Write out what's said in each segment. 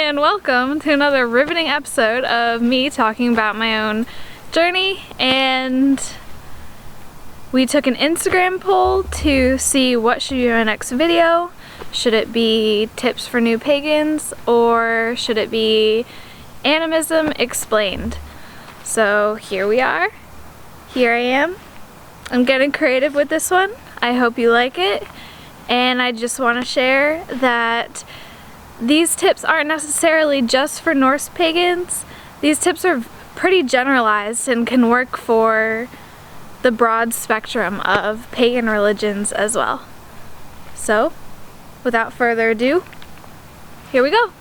and welcome to another riveting episode of me talking about my own journey. And we took an Instagram poll to see what should be my next video. Should it be tips for new pagans or should it be animism explained? So here we are. Here I am. I'm getting creative with this one. I hope you like it. And I just want to share that these tips aren't necessarily just for Norse pagans. These tips are pretty generalized and can work for the broad spectrum of pagan religions as well. So, without further ado, here we go.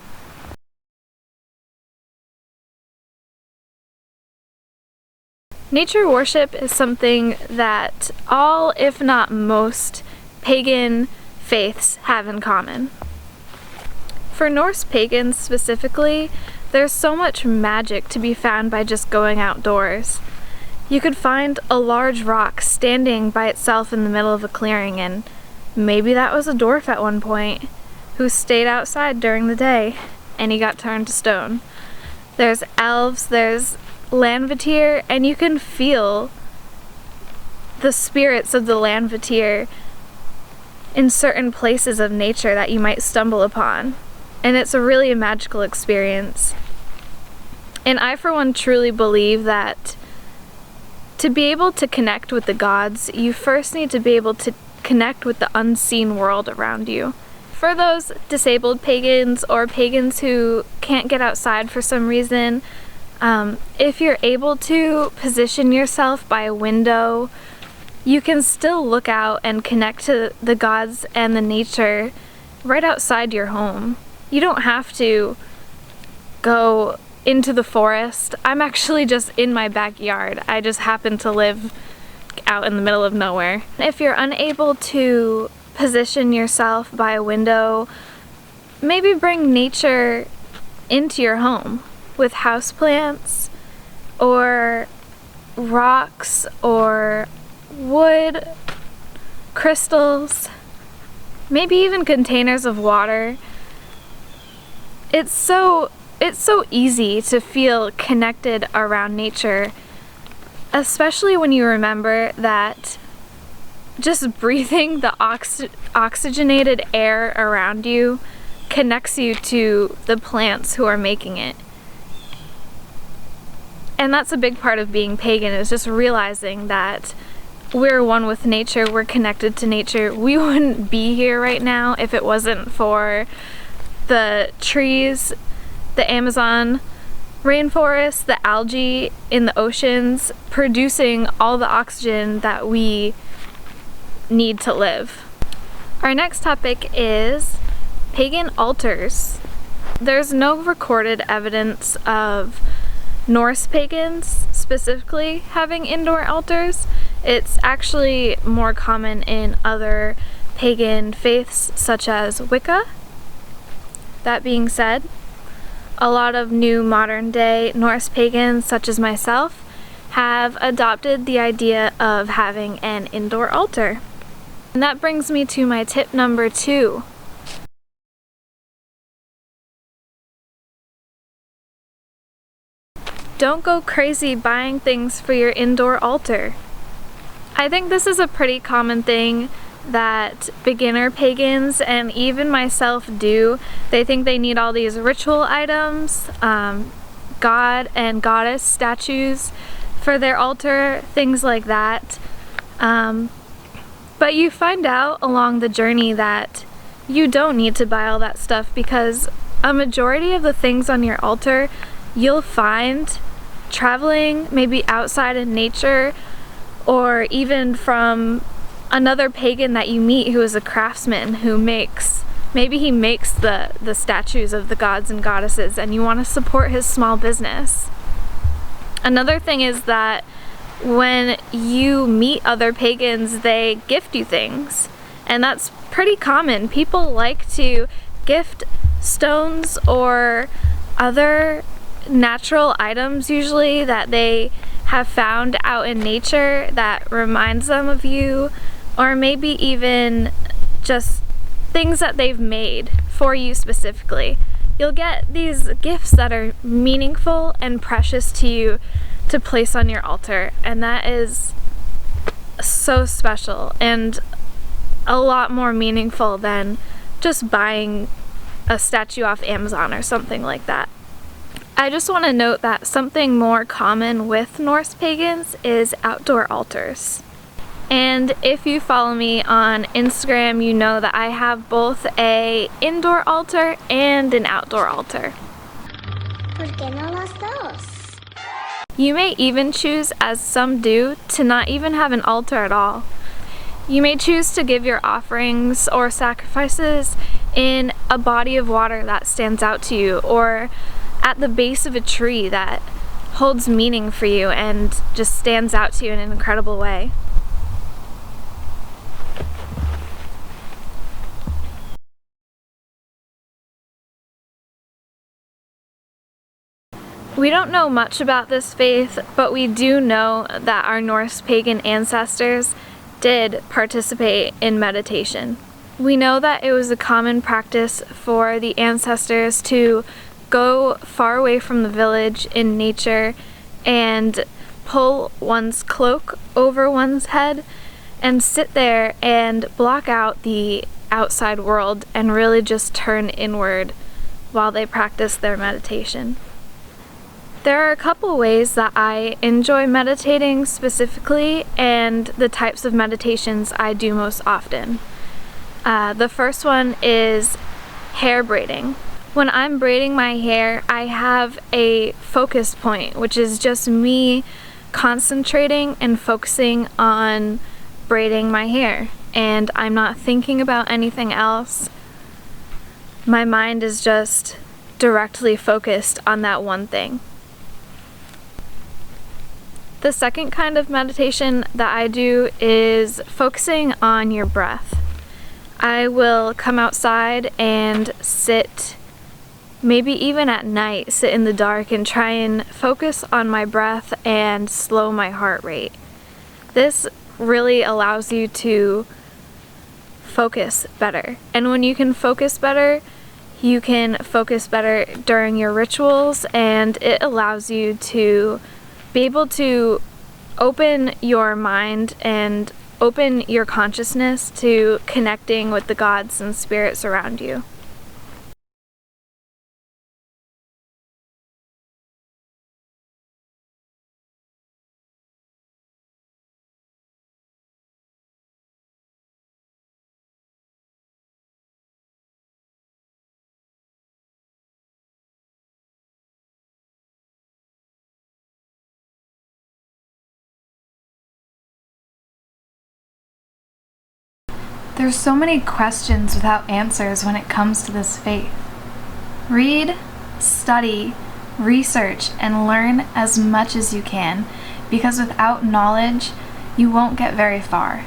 Nature worship is something that all, if not most, pagan faiths have in common. For Norse pagans specifically, there's so much magic to be found by just going outdoors. You could find a large rock standing by itself in the middle of a clearing, and maybe that was a dwarf at one point who stayed outside during the day and he got turned to stone. There's elves, there's Landvatir, and you can feel the spirits of the Landvatir in certain places of nature that you might stumble upon. And it's a really magical experience. And I, for one, truly believe that to be able to connect with the gods, you first need to be able to connect with the unseen world around you. For those disabled pagans or pagans who can't get outside for some reason, if you're able to position yourself by a window, you can still look out and connect to the gods and the nature right outside your home. You don't have to go into the forest. I'm actually just in my backyard. I just happen to live out in the middle of nowhere. If you're unable to position yourself by a window, maybe bring nature into your home with houseplants or rocks or wood, crystals, maybe even containers of water. It's so easy to feel connected around nature, especially when you remember that just breathing the oxygenated air around you connects you to the plants who are making it. And that's a big part of being pagan, is just realizing that we're one with nature, we're connected to nature. We wouldn't be here right now if it wasn't for the trees, the Amazon rainforest, the algae in the oceans, producing all the oxygen that we need to live. Our next topic is pagan altars. There's no recorded evidence of Norse pagans specifically having indoor altars. It's actually more common in other pagan faiths such as Wicca. That being said, a lot of new modern day Norse pagans such as myself have adopted the idea of having an indoor altar. And that brings me to my tip number 2. Don't go crazy buying things for your indoor altar. I think this is a pretty common thing that beginner pagans and even myself do. They think they need all these ritual items, god and goddess statues for their altar, things like that. But you find out along the journey that you don't need to buy all that stuff, because a majority of the things on your altar you'll find traveling maybe outside in nature, or even from another pagan that you meet who is a craftsman who makes the statues of the gods and goddesses, and you want to support his small business. Another thing is that when you meet other pagans, they gift you things, and that's pretty common. People like to gift stones or other natural items usually that they have found out in nature that reminds them of you, or maybe even just things that they've made for you specifically. You'll get these gifts that are meaningful and precious to you to place on your altar, and that is so special and a lot more meaningful than just buying a statue off Amazon or something like that. I just want to note that something more common with Norse pagans is outdoor altars. And if you follow me on Instagram, you know that I have both an indoor altar and an outdoor altar. ¿Por qué no los dos? You may even choose, as some do, to not even have an altar at all. You may choose to give your offerings or sacrifices in a body of water that stands out to you, or at the base of a tree that holds meaning for you and just stands out to you in an incredible way. We don't know much about this faith, but we do know that our Norse pagan ancestors did participate in meditation. We know that it was a common practice for the ancestors to go far away from the village in nature and pull one's cloak over one's head and sit there and block out the outside world and really just turn inward while they practice their meditation. There are a couple ways that I enjoy meditating specifically and the types of meditations I do most often. The first one is hair braiding. When I'm braiding my hair, I have a focus point, which is just me concentrating and focusing on braiding my hair. And I'm not thinking about anything else. My mind is just directly focused on that one thing. The second kind of meditation that I do is focusing on your breath. I will come outside and sit, maybe even at night, sit in the dark and try and focus on my breath and slow my heart rate. This really allows you to focus better. And when you can focus better, you can focus better during your rituals, and it allows you to be able to open your mind and open your consciousness to connecting with the gods and spirits around you. There's so many questions without answers when it comes to this faith. Read, study, research, and learn as much as you can, because without knowledge, you won't get very far.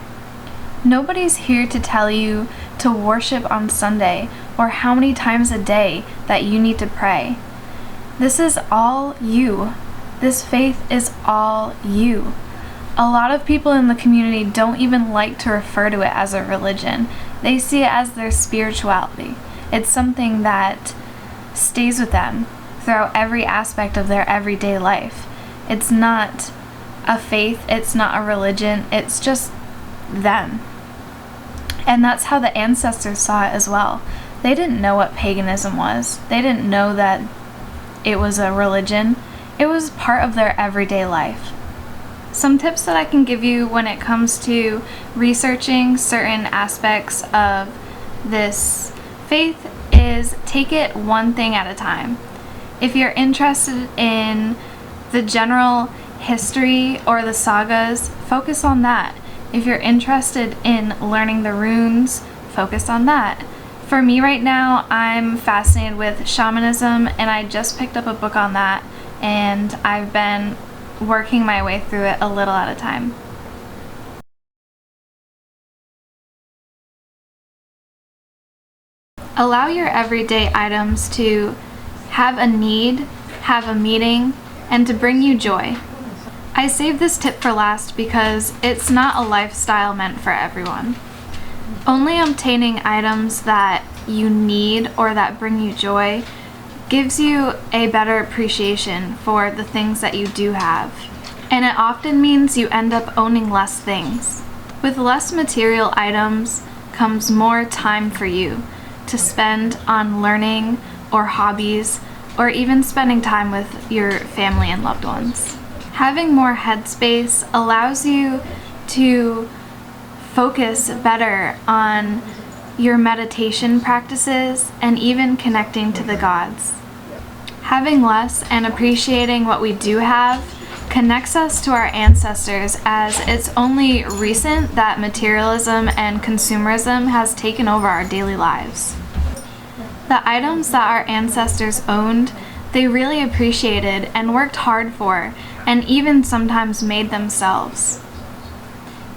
Nobody's here to tell you to worship on Sunday or how many times a day that you need to pray. This is all you. This faith is all you. A lot of people in the community don't even like to refer to it as a religion. They see it as their spirituality. It's something that stays with them throughout every aspect of their everyday life. It's not a faith, it's not a religion, it's just them. And that's how the ancestors saw it as well. They didn't know what paganism was. They didn't know that it was a religion. It was part of their everyday life. Some tips that I can give you when it comes to researching certain aspects of this faith is take it one thing at a time. If you're interested in the general history or the sagas, focus on that. If you're interested in learning the runes, focus on that. For me right now, I'm fascinated with shamanism, and I just picked up a book on that, and I've been working my way through it a little at a time. Allow your everyday items to have a need, have a meaning, and to bring you joy. I saved this tip for last because it's not a lifestyle meant for everyone. Only obtaining items that you need or that bring you joy gives you a better appreciation for the things that you do have. And it often means you end up owning less things. With less material items comes more time for you to spend on learning or hobbies, or even spending time with your family and loved ones. Having more headspace allows you to focus better on your meditation practices and even connecting to the gods. Having less and appreciating what we do have connects us to our ancestors, as it's only recent that materialism and consumerism has taken over our daily lives. The items that our ancestors owned, they really appreciated and worked hard for, and even sometimes made themselves.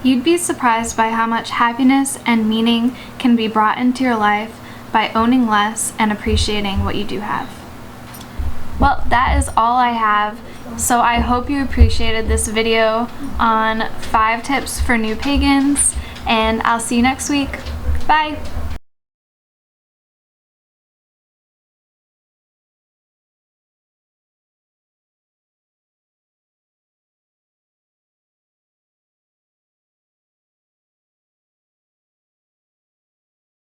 You'd be surprised by how much happiness and meaning can be brought into your life by owning less and appreciating what you do have. Well, that is all I have. So I hope you appreciated this video on 5 tips for new pagans, and I'll see you next week. Bye!